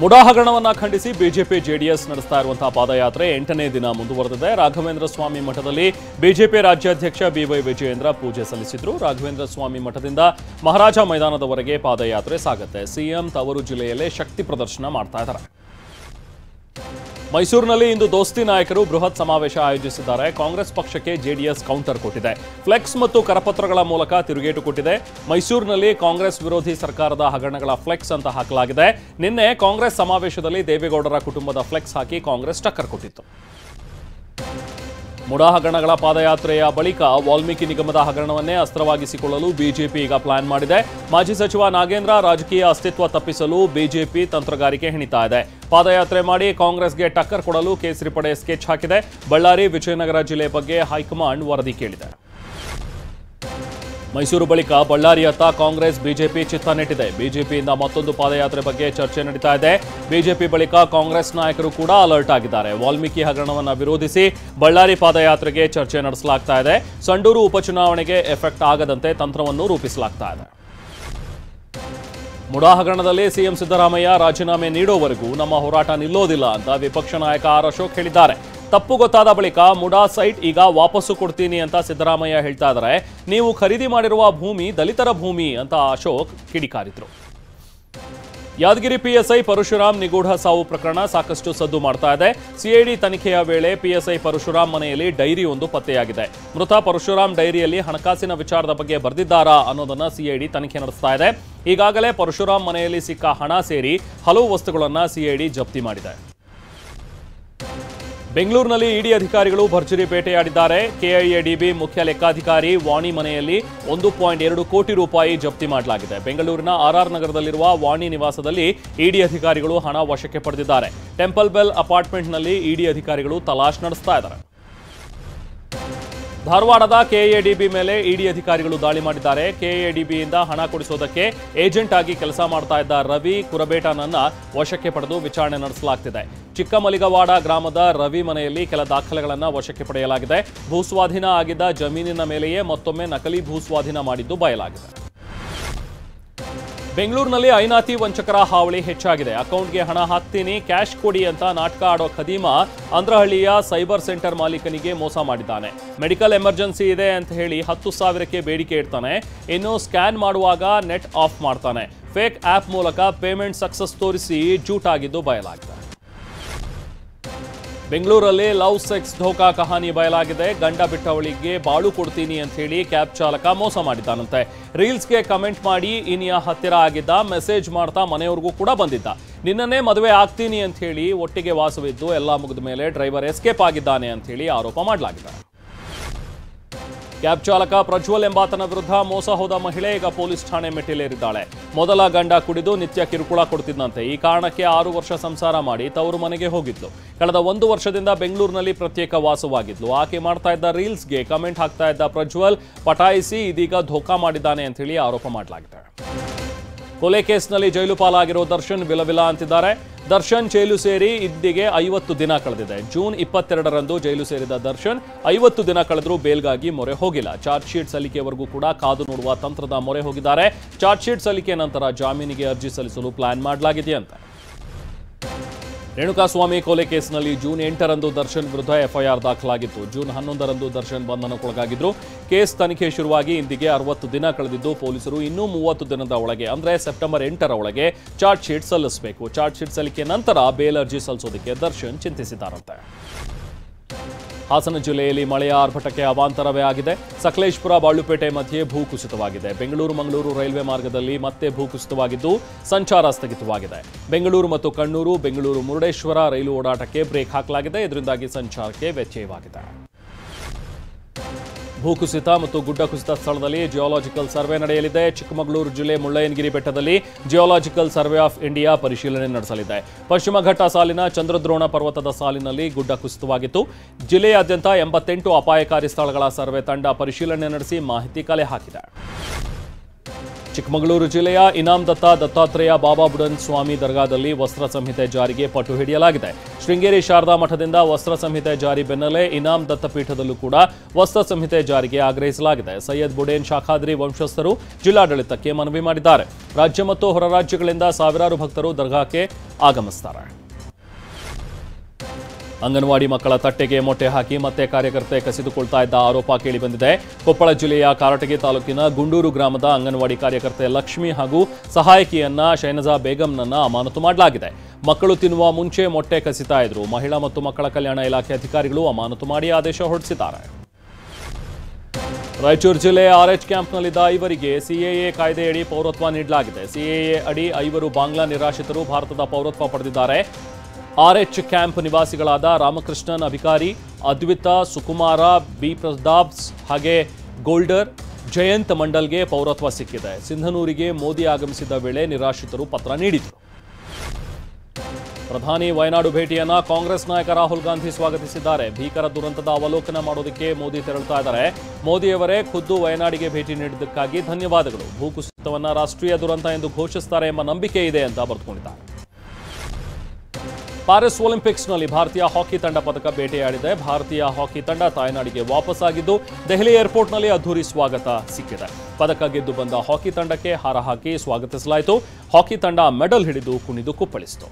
ಮುಡಾ ಹಗರಣವನ್ನ ಖಂಡಿಸಿ BJP JDS ನಡೆಸ್ತಾ ಇರುವಂತಹ ಪಾದಯಾತ್ರೆ 8ನೇ ದಿನ ಮುಂದುವರೆದಿದೆ. ರಾಘವೇಂದ್ರ ಸ್ವಾಮಿ ಮಠದಲ್ಲಿ ಬಿಜೆಪಿ ರಾಜ್ಯಾಧ್ಯಕ್ಷ ಬಿವೈ ವಿಜಯೇಂದ್ರ ಪೂಜೆ ಸಲ್ಲಿಸಿದ್ರು. ರಾಘವೇಂದ್ರ ಸ್ವಾಮಿ ಮಠದಿಂದ ಮಹಾರಾಜ ಮೈದಾನದವರೆಗೆ ಪಾದಯಾತ್ರೆ ಸಾಗುತ್ತೆ. ಸಿಎಂ ತವರು ಜಿಲ್ಲೆಯಲ್ಲೇ ಶಕ್ತಿ ಪ್ರದರ್ಶನ ಮಾಡ್ತಾ ಇದ್ದಾರೆ. ಮೈಸೂರಿನಲ್ಲಿ ಇಂದು ದೋಸ್ತಿ ನಾಯಕರು ಬೃಹತ್ ಸಮಾವೇಶ ಆಯೋಜಿಸಿದ್ದಾರೆ. ಕಾಂಗ್ರೆಸ್ ಪಕ್ಷಕ್ಕೆ ಜೆಡಿಎಸ್ ಕೌಂಟರ್ ಕೊಟ್ಟಿದೆ. ಫ್ಲೆಕ್ಸ್ ಮತ್ತು ಕರಪತ್ರಗಳ ಮೂಲಕ ತಿರುಗೇಟು ಕೊಟ್ಟಿದೆ. ಮೈಸೂರಿನಲ್ಲಿ ಕಾಂಗ್ರೆಸ್ ವಿರೋಧಿ ಸರ್ಕಾರದ ಹಗರಣಗಳ ಫ್ಲೆಕ್ಸ್ ಅಂತ ಹಾಕಲಾಗಿದೆ. ನಿನ್ನೆ ಕಾಂಗ್ರೆಸ್ ಸಮಾವೇಶದಲ್ಲಿ ದೇವೇಗೌಡರ ಕುಟುಂಬದ ಫ್ಲೆಕ್ಸ್ ಹಾಕಿ ಕಾಂಗ್ರೆಸ್ ಟಕ್ಕರ್ ಕೊಟ್ಟಿತ್ತು. ಮುಡಾ ಹಗರಣಗಳ ಪಾದಯಾತ್ರೆಯ ಬಳಿಕ ವಾಲ್ಮೀಕಿ ನಿಗಮದ ಹಗರಣವನ್ನೇ ಅಸ್ತ್ರವಾಗಿಸಿಕೊಳ್ಳಲು ಬಿಜೆಪಿ ಈಗ ಪ್ಲಾನ್ ಮಾಡಿದೆ. ಮಾಜಿ ಸಚಿವ ನಾಗೇಂದ್ರ ರಾಜಕೀಯ ಅಸ್ತಿತ್ವ ತಪ್ಪಿಸಲು ಬಿಜೆಪಿ ತಂತ್ರಗಾರಿಕೆ ಹೆಣಿತಾ ಇದೆ. ಪಾದಯಾತ್ರೆ ಮಾಡಿ ಕಾಂಗ್ರೆಸ್ಗೆ ಟಕ್ಕರ್ ಕೊಡಲು ಕೇಸರಿ ಪಡೆ ಸ್ಕೆಚ್ ಹಾಕಿದೆ. ಬಳ್ಳಾರಿ, ವಿಜಯನಗರ ಜಿಲ್ಲೆ ಬಗ್ಗೆ ಹೈಕಮಾಂಡ್ ವರದಿ ಕೇಳಿದೆ. ಮೈಸೂರು ಬಳಿಕ ಬಳ್ಳಾರಿಯತ್ತ ಕಾಂಗ್ರೆಸ್ ಬಿಜೆಪಿ ಚಿತ್ತ ನೆಟ್ಟಿದೆ. ಬಿಜೆಪಿಯಿಂದ ಮತ್ತೊಂದು ಪಾದಯಾತ್ರೆ ಬಗ್ಗೆ ಚರ್ಚೆ ನಡೀತಾ ಇದೆ. ಬಿಜೆಪಿ ಬಳಿಕ ಕಾಂಗ್ರೆಸ್ ನಾಯಕರು ಕೂಡ ಅಲರ್ಟ್ ಆಗಿದ್ದಾರೆ. ವಾಲ್ಮೀಕಿ ಹಗರಣವನ್ನು ವಿರೋಧಿಸಿ ಬಳ್ಳಾರಿ ಪಾದಯಾತ್ರೆಗೆ ಚರ್ಚೆ ನಡೆಸಲಾಗ್ತಾ ಇದೆ. ಸಂಡೂರು ಉಪಚುನಾವಣೆಗೆ ಎಫೆಕ್ಟ್ ಆಗದಂತೆ ತಂತ್ರವನ್ನು ರೂಪಿಸಲಾಗ್ತಾ ಇದೆ. ಮುಡಾ ಹಗರಣದಲ್ಲಿ ಸಿಎಂ ಸಿದ್ದರಾಮಯ್ಯ ರಾಜೀನಾಮೆ ನೀಡೋವರೆಗೂ ನಮ್ಮ ಹೋರಾಟ ನಿಲ್ಲೋದಿಲ್ಲ ಅಂತ ವಿಪಕ್ಷ ನಾಯಕ ಆರ್ ಅಶೋಕ್ ಹೇಳಿದ್ದಾರೆ. ತಪ್ಪು ಗೊತ್ತಾದ ಬಳಿಕ ಮುಡಾ ಸೈಟ್ ಈಗ ವಾಪಸ್ಸು ಕೊಡ್ತೀನಿ ಅಂತ ಸಿದ್ದರಾಮಯ್ಯ ಹೇಳ್ತಾ ಇದ್ದಾರೆ. ನೀವು ಖರೀದಿ ಮಾಡಿರುವ ಭೂಮಿ ದಲಿತರ ಭೂಮಿ ಅಂತ ಅಶೋಕ್ ಕಿಡಿಕಾರಿದ್ರು. ಯಾದಗಿರಿ ಪಿಎಸ್ಐ ಪರಶುರಾಮ್ ನಿಗೂಢ ಸಾವು ಪ್ರಕರಣ ಸಾಕಷ್ಟು ಸದ್ದು ಮಾಡ್ತಾ ಇದೆ. ಸಿಐಡಿ ತನಿಖೆಯ ವೇಳೆ ಪಿಎಸ್ಐ ಪರಶುರಾಮ್ ಮನೆಯಲ್ಲಿ ಡೈರಿ ಒಂದು ಪತ್ತೆಯಾಗಿದೆ. ಮೃತ ಪರಶುರಾಮ್ ಡೈರಿಯಲ್ಲಿ ಹಣಕಾಸಿನ ವಿಚಾರದ ಬಗ್ಗೆ ಬರೆದಿದ್ದಾರಾ ಅನ್ನೋದನ್ನ ಸಿಐಡಿ ತನಿಖೆ ನಡೆಸ್ತಾ ಇದೆ. ಈಗಾಗಲೇ ಪರಶುರಾಮ್ ಮನೆಯಲ್ಲಿ ಸಿಕ್ಕ ಹಣ ಸೇರಿ ಹಲವು ವಸ್ತುಗಳನ್ನು ಸಿಐಡಿ ಜಪ್ತಿ ಮಾಡಿದೆ. ಬೆಂಗಳೂರಿನಲ್ಲಿ ಇಡಿ ಅಧಿಕಾರಿಗಳು ಭರ್ಜರಿ ಬೇಟೆಯಾಡಿದ್ದಾರೆ. ಕೆಐಎಡಿಬಿ ಮುಖ್ಯ ಲೆಕ್ಕಾಧಿಕಾರಿ ವಾಣಿ ಮನೆಯಲ್ಲಿ 1.2 ಕೋಟಿ ರೂಪಾಯಿ ಜಪ್ತಿ ಮಾಡಲಾಗಿದೆ. ಬೆಂಗಳೂರಿನ ಆರ್ಆರ್ ನಗರದಲ್ಲಿರುವ ವಾಣಿ ನಿವಾಸದಲ್ಲಿ ಇಡಿ ಅಧಿಕಾರಿಗಳು ಹಣ ವಶಕ್ಕೆ ಪಡೆದಿದ್ದಾರೆ. ಟೆಂಪಲ್ ಬೆಲ್ ಅಪಾರ್ಟ್ಮೆಂಟ್ನಲ್ಲಿ ಇಡಿ ಅಧಿಕಾರಿಗಳು ತಲಾಶ್ ನಡೆಸ್ತಾ ಇದ್ದಾರೆ. ಧಾರವಾಡದ ಕೆಎಡಿಬಿ ಮೇಲೆ ಇಡಿ ಅಧಿಕಾರಿಗಳು ದಾಳಿ ಮಾಡಿದ್ದಾರೆ. ಕೆಎಡಿಬಿಯಿಂದ ಹಣ ಕೊಡಿಸೋದಕ್ಕೆ ಏಜೆಂಟ್ ಆಗಿ ಕೆಲಸ ಮಾಡ್ತಾ ಇದ್ದ ರವಿ ಕುರಬೇಟನನ್ನ ವಶಕ್ಕೆ ಪಡೆದು ವಿಚಾರಣೆ ನಡೆಸಲಾಗ್ತಿದೆ. ಚಿಕ್ಕಮಲಿಗವಾಡ ಗ್ರಾಮದ ರವಿ ಮನೆಯಲ್ಲಿ ಕೆಲ ದಾಖಲೆಗಳನ್ನು ವಶಕ್ಕೆ ಪಡೆಯಲಾಗಿದೆ. ಭೂಸ್ವಾಧೀನ ಆಗಿದ್ದ ಜಮೀನಿನ ಮೇಲೆಯೇ ಮತ್ತೊಮ್ಮೆ ನಕಲಿ ಭೂಸ್ವಾಧೀನ ಮಾಡಿದ್ದು ಬಯಲಾಗಿದೆ. ಬೆಂಗಳೂರಿನಲ್ಲಿ ಐನಾತಿ ವಂಚಕರ ಹಾವಳಿ ಹೆಚ್ಚಾಗಿದೆ. ಅಕೌಂಟ್ಗೆ ಹಣ ಹಾಕ್ತೀನಿ, ಕ್ಯಾಶ್ ಕೊಡಿ ಅಂತ ನಾಟಕ ಆಡೋ ಖದೀಮ ಅಂದ್ರಹಳ್ಳಿಯ ಸೈಬರ್ ಸೆಂಟರ್ ಮಾಲೀಕನಿಗೆ ಮೋಸ ಮಾಡಿದ್ದಾನೆ. ಮೆಡಿಕಲ್ ಎಮರ್ಜೆನ್ಸಿ ಇದೆ ಅಂತ ಹೇಳಿ 10,000ಕ್ಕೆ ಬೇಡಿಕೆ ಇಡ್ತಾನೆ. ಇನ್ನು ಸ್ಕ್ಯಾನ್ ಮಾಡುವಾಗ ನೆಟ್ ಆಫ್ ಮಾಡ್ತಾನೆ. ಫೇಕ್ ಆಪ್ ಮೂಲಕ ಪೇಮೆಂಟ್ ಸಕ್ಸಸ್ ತೋರಿಸಿ ಜೂಟ್ ಆಗಿದ್ದು ಬಯಲಾಗಿದೆ. ಬೆಂಗಳೂರಲ್ಲಿ ಲವ್ ಸೆಕ್ಸ್ ಧೋಕಾ ಕಹಾನಿ ಬಯಲಾಗಿದೆ. ಗಂಡ ಬಿಟ್ಟವಳಿಗೆ ಬಾಳು ಕೊಡ್ತೀನಿ ಅಂತ ಹೇಳಿ ಕ್ಯಾಬ್ ಚಾಲಕ ಮೋಸ ಮಾಡಿದ್ದಾನಂತೆ. ರೀಲ್ಸ್ಗೆ ಕಮೆಂಟ್ ಮಾಡಿ ಇನಿಯ ಹತ್ತಿರ ಆಗಿದ್ದ, ಮೆಸೇಜ್ ಮಾಡ್ತಾ ಮನೆಯವರೆಗೂ ಕೂಡ ಬಂದಿದ್ದ. ನಿನ್ನನ್ನೇ ಮದುವೆ ಆಗ್ತೀನಿ ಅಂತ ಹೇಳಿ ಒಟ್ಟಿಗೆ ವಾಸವಿದ್ದು ಎಲ್ಲ ಮುಗಿದ ಮೇಲೆ ಡ್ರೈವರ್ ಎಸ್ಕೇಪ್ ಆಗಿದ್ದಾನೆ ಅಂತ ಹೇಳಿ ಆರೋಪ ಮಾಡಲಾಗಿದೆ. ಕ್ಯಾಬ್ ಚಾಲಕ ಪ್ರಜ್ವಲ್ ಎಂಬಾತನ ವಿರುದ್ಧ ಮೋಸ ಹೋದ ಮಹಿಳೆ ಈಗ ಪೊಲೀಸ್ ಠಾಣೆ ಮೆಟ್ಟಿಲೇರಿದ್ದಾಳೆ. ಮೊದಲ ಗಂಡ ಕುಡಿದು ನಿತ್ಯ ಕಿರುಕುಳ ಕೊಡ್ತಿದ್ದಂತೆ. ಈ ಕಾರಣಕ್ಕೆ 6 ವರ್ಷ ಸಂಸಾರ ಮಾಡಿ ತವರು ಮನೆಗೆ ಹೋಗಿದ್ಲು. ಕಳೆದ 1 ವರ್ಷದಿಂದ ಬೆಂಗಳೂರಿನಲ್ಲಿ ಪ್ರತ್ಯೇಕ ವಾಸವಾಗಿದ್ಲು. ಆಕೆ ಮಾಡ್ತಾ ಇದ್ದ ರೀಲ್ಸ್ಗೆ ಕಮೆಂಟ್ ಹಾಕ್ತಾ ಇದ್ದ ಪ್ರಜ್ವಲ್ ಪಟಾಯಿಸಿ ಇದೀಗ ಧೋಕಾ ಮಾಡಿದ್ದಾನೆ ಅಂತ ಹೇಳಿ ಆರೋಪ ಮಾಡಲಾಗಿದೆ. ಕೊಲೆ ಕೇಸ್ನಲ್ಲಿ ಜೈಲು ಪಾಲಾಗಿರೋ ದರ್ಶನ್ ವಿಲವಿಲ ಅಂತಿದ್ದಾರೆ. ದರ್ಶನ್ ಜೈಲು ಸೇರಿ ಇಂದಿಗೆ 50 ದಿನ ಕಳೆದಿದೆ. ಜೂನ್ 22ರಂದು ಜೈಲು ಸೇರಿದ ದರ್ಶನ್ 50 ದಿನ ಕಳೆದರೂ ಬೇಲ್ಗಾಗಿ ಮೊರೆ ಹೋಗಿಲ್ಲ. ಚಾರ್ಜ್ ಶೀಟ್ ಸಲ್ಲಿಕೆವರೆಗೂ ಕೂಡ ಕಾದು ನೋಡುವ ತಂತ್ರದ ಮೊರೆ ಹೋಗಿದ್ದಾರೆ. ಚಾರ್ಜ್ ಶೀಟ್ ಸಲ್ಲಿಕೆ ನಂತರ ಜಾಮೀನಿಗೆ ಅರ್ಜಿ ಸಲ್ಲಿಸಲು ಪ್ಲಾನ್ ಮಾಡಲಾಗಿದೆಯಂತೆ. ರೇಣುಕಾಸ್ವಾಮಿ ಕೊಲೆ ಕೇಸ್ನಲ್ಲಿ ಜೂನ್ 8ರಂದು ದರ್ಶನ್ ವಿರುದ್ಧ ಎಫ್ಐಆರ್ ದಾಖಲಾಗಿತ್ತು. ಜೂನ್ 11ರಂದು ದರ್ಶನ್ ಬಂಧನಕ್ಕೊಳಗಾಗಿದ್ರು. ಕೇಸ್ ತನಿಖೆ ಶುರುವಾಗಿ ಇಂದಿಗೆ 60 ದಿನ ಕಳೆದಿದ್ದು ಪೊಲೀಸರು ಇನ್ನೂ 30 ದಿನದ ಒಳಗೆ ಅಂದ್ರೆ ಸೆಪ್ಟೆಂಬರ್ 8ರ ಒಳಗೆ ಚಾರ್ಜ್ ಶೀಟ್ ಸಲ್ಲಿಸಬೇಕು. ಚಾರ್ಜ್ ಶೀಟ್ ಸಲ್ಲಿಕೆ ನಂತರ ಬೇಲ್ ಅರ್ಜಿ ಸಲ್ಲಿಸೋದಕ್ಕೆ ದರ್ಶನ್ ಚಿಂತಿಸಿದ್ದಾರಂತೆ. ಹಾಸನ ಜಿಲ್ಲೆಯಲ್ಲಿ ಮಳೆಯ ಆರ್ಭಟಕ್ಕೆ ಅವಾಂತರವೇ ಆಗಿದೆ. ಸಕಲೇಶಪುರ ಬಾಳುಪೇಟೆ ಮಧ್ಯೆ ಭೂಕುಸಿತವಾಗಿದೆ. ಬೆಂಗಳೂರು ಮಂಗಳೂರು ರೈಲ್ವೆ ಮಾರ್ಗದಲ್ಲಿ ಮತ್ತೆ ಭೂಕುಸಿತವಾಗಿದ್ದು ಸಂಚಾರ ಸ್ಥಗಿತವಾಗಿದೆ. ಬೆಂಗಳೂರು ಮತ್ತು ಕಣ್ಣೂರು, ಬೆಂಗಳೂರು ಮುರುಡೇಶ್ವರ ರೈಲು ಓಡಾಟಕ್ಕೆ ಬ್ರೇಕ್ ಹಾಕಲಾಗಿದೆ. ಇದರಿಂದಾಗಿ ಸಂಚಾರಕ್ಕೆ ವ್ಯತ್ಯಯವಾಗಿದೆ. ಭೂಕುಸಿತ ಮತ್ತು ಗುಡ್ಡ ಕುಸಿತ ಸ್ಥಳದಲ್ಲಿ ಜಿಯೋಲಾಜಿಕಲ್ ಸರ್ವೆ ನಡೆಯಲಿದೆ. ಚಿಕ್ಕಮಗಳೂರು ಜಿಲ್ಲೆ ಮುಳ್ಳಯ್ಯನಗಿರಿ ಬೆಟ್ಟದಲ್ಲಿ ಜಿಯೋಲಾಜಿಕಲ್ ಸರ್ವೆ ಆಫ್ ಇಂಡಿಯಾ ಪರಿಶೀಲನೆ ನಡೆಸಲಿದೆ. ಪಶ್ಚಿಮ ಘಟ್ಟ ಸಾಲಿನ ಚಂದ್ರದ್ರೋಣ ಪರ್ವತದ ಸಾಲಿನಲ್ಲಿ ಗುಡ್ಡ ಕುಸಿತವಾಗಿತ್ತು. ಜಿಲ್ಲೆಯಾದ್ಯಂತ 88 ಅಪಾಯಕಾರಿ ಸ್ಥಳಗಳ ಸರ್ವೆ ತಂಡ ಪರಿಶೀಲನೆ ನಡೆಸಿ ಮಾಹಿತಿ ಕಲೆ ಹಾಕಿದೆ. ಚಿಕ್ಕಮಗಳೂರು ಜಿಲ್ಲೆಯ ಇನಾಮದತ್ತ ದತ್ತಾತ್ರೇಯ ಬಾಬಾ ಬುಡನ್ ಸ್ವಾಮಿ ದರ್ಗಾದಲ್ಲಿ ವಸ್ತ್ರ ಸಂಹಿತೆ ಜಾರಿಗೆ ಪಟ್ಟು ಹಿಡಿಯಲಾಗಿದೆ. ಶೃಂಗೇರಿ ಶಾರದಾ ಮಠದಿಂದ ವಸ್ತ್ರ ಸಂಹಿತೆ ಜಾರಿ ಬೆನ್ನಲ್ಲೇ ಇನಾಮ್ ದತ್ತಪೀಠದಲ್ಲೂ ಕೂಡ ವಸ್ತ್ರ ಸಂಹಿತೆ ಜಾರಿಗೆ ಆಗ್ರಹಿಸಲಾಗಿದೆ. ಸೈಯದ್ ಬುಡೇನ್ ಶಾಖಾದ್ರಿ ವಂಶಸ್ಥರು ಜಿಲ್ಲಾಡಳಿತಕ್ಕೆ ಮನವಿ ಮಾಡಿದ್ದಾರೆ. ರಾಜ್ಯ ಮತ್ತು ಹೊರ ರಾಜ್ಯಗಳಿಂದ ಸಾವಿರಾರು ಭಕ್ತರು ದರ್ಗಾಕ್ಕೆ ಆಗಮಿಸುತ್ತಾರೆ. ಅಂಗನವಾಡಿ ಮಕ್ಕಳ ತಟ್ಟೆಗೆ ಮೊಟ್ಟೆ ಹಾಕಿ ಮತ್ತೆ ಕಾರ್ಯಕರ್ತೆ ಕಸಿದುಕೊಳ್ತಾ ಇದ್ದ ಆರೋಪ ಕೇಳಿಬಂದಿದೆ. ಕೊಪ್ಪಳ ಜಿಲ್ಲೆಯ ಕಾರಟಗಿ ತಾಲೂಕಿನ ಗುಂಡೂರು ಗ್ರಾಮದ ಅಂಗನವಾಡಿ ಕಾರ್ಯಕರ್ತೆ ಲಕ್ಷ್ಮಿ ಹಾಗೂ ಸಹಾಯಕಿಯನ್ನ ಶೈನಜಾ ಬೇಗಂನನ್ನ ಅಮಾನತು ಮಾಡಲಾಗಿದೆ. ಮಕ್ಕಳು ತಿನ್ನುವ ಮುಂಚೆ ಮೊಟ್ಟೆ ಕಸಿತಾ ಇದ್ರು. ಮಹಿಳಾ ಮತ್ತು ಮಕ್ಕಳ ಕಲ್ಯಾಣ ಇಲಾಖೆ ಅಧಿಕಾರಿಗಳು ಅಮಾನತು ಮಾಡಿ ಆದೇಶ ಹೊರಡಿಸಿದ್ದಾರೆ. ರಾಯಚೂರು ಜಿಲ್ಲೆ ಆರ್ಎಚ್ ಕ್ಯಾಂಪ್ನಲ್ಲಿದ್ದ 5 ಸಿಎಎ ಕಾಯ್ದೆಯಡಿ ಪೌರತ್ವ ನೀಡಲಾಗಿದೆ. ಸಿಎಎ ಅಡಿ 5 ಬಾಂಗ್ಲಾ ನಿರಾಶ್ರಿತರು ಭಾರತದ ಪೌರತ್ವ ಪಡೆದಿದ್ದಾರೆ. ಆರ್ಎಚ್ ಕ್ಯಾಂಪ್ ನಿವಾಸಿಗಳಾದ ರಾಮಕೃಷ್ಣನ್ ಅಧಿಕಾರಿ, ಅದ್ವಿತಾ, ಸುಕುಮಾರ, ಬಿ ಪ್ರತಾಪ್ಸ್ ಹಾಗೆ ಗೋಲ್ಡರ್, ಜಯಂತ್ ಮಂಡಲ್ಗೆ ಪೌರತ್ವ ಸಿಕ್ಕಿದೆ. ಸಿಂಧನೂರಿಗೆ ಮೋದಿ ಆಗಮಿಸಿದ ವೇಳೆ ನಿರಾಶ್ರಿತರು ಪತ್ರ ನೀಡಿದರು. ಪ್ರಧಾನಿ ವಯನಾಡು ಭೇಟಿಯನ್ನ ಕಾಂಗ್ರೆಸ್ ನಾಯಕ ರಾಹುಲ್ ಗಾಂಧಿ ಸ್ವಾಗತಿಸಿದ್ದಾರೆ. ಭೀಕರ ದುರಂತದ ಅವಲೋಕನ ಮಾಡೋದಕ್ಕೆ ಮೋದಿ ತೆರಳುತ್ತಾ ಇದ್ದಾರೆ. ಮೋದಿಯವರೇ ಖುದ್ದು ವಯನಾಡಿಗೆ ಭೇಟಿ ನೀಡಿದ್ದಕ್ಕಾಗಿ ಧನ್ಯವಾದಗಳು. ಭೂಕುಸಿತವನ್ನ ರಾಷ್ಟ್ರೀಯ ದುರಂತ ಎಂದು ಘೋಷಿಸುತ್ತಾರೆ ಎಂಬ ನಂಬಿಕೆ ಇದೆ ಅಂತ ಬರೆದುಕೊಂಡಿದ್ದಾರೆ. ಪ್ಯಾರಿಸ್ ಒಲಿಂಪಿಕ್ಸ್ನಲ್ಲಿ ಭಾರತೀಯ ಹಾಕಿ ತಂಡ ಪದಕ ಬೇಟೆಯಾಡಿದೆ. ಭಾರತೀಯ ಹಾಕಿ ತಂಡ ತಾಯ್ನಾಡಿಗೆ ವಾಪಸ್ಸಾಗಿದ್ದು ದೆಹಲಿ ಏರ್ಪೋರ್ಟ್ನಲ್ಲಿ ಅದ್ಧೂರಿ ಸ್ವಾಗತ ಸಿಕ್ಕಿದೆ. ಪದಕ ಗೆದ್ದು ಬಂದ ಹಾಕಿ ತಂಡಕ್ಕೆ ಹಾರ ಹಾಕಿ ಸ್ವಾಗತಿಸಲಾಯಿತು. ಹಾಕಿ ತಂಡ ಮೆಡಲ್ ಹಿಡಿದು ಕುಣಿದು ಕುಪ್ಪಳಿಸಿತು.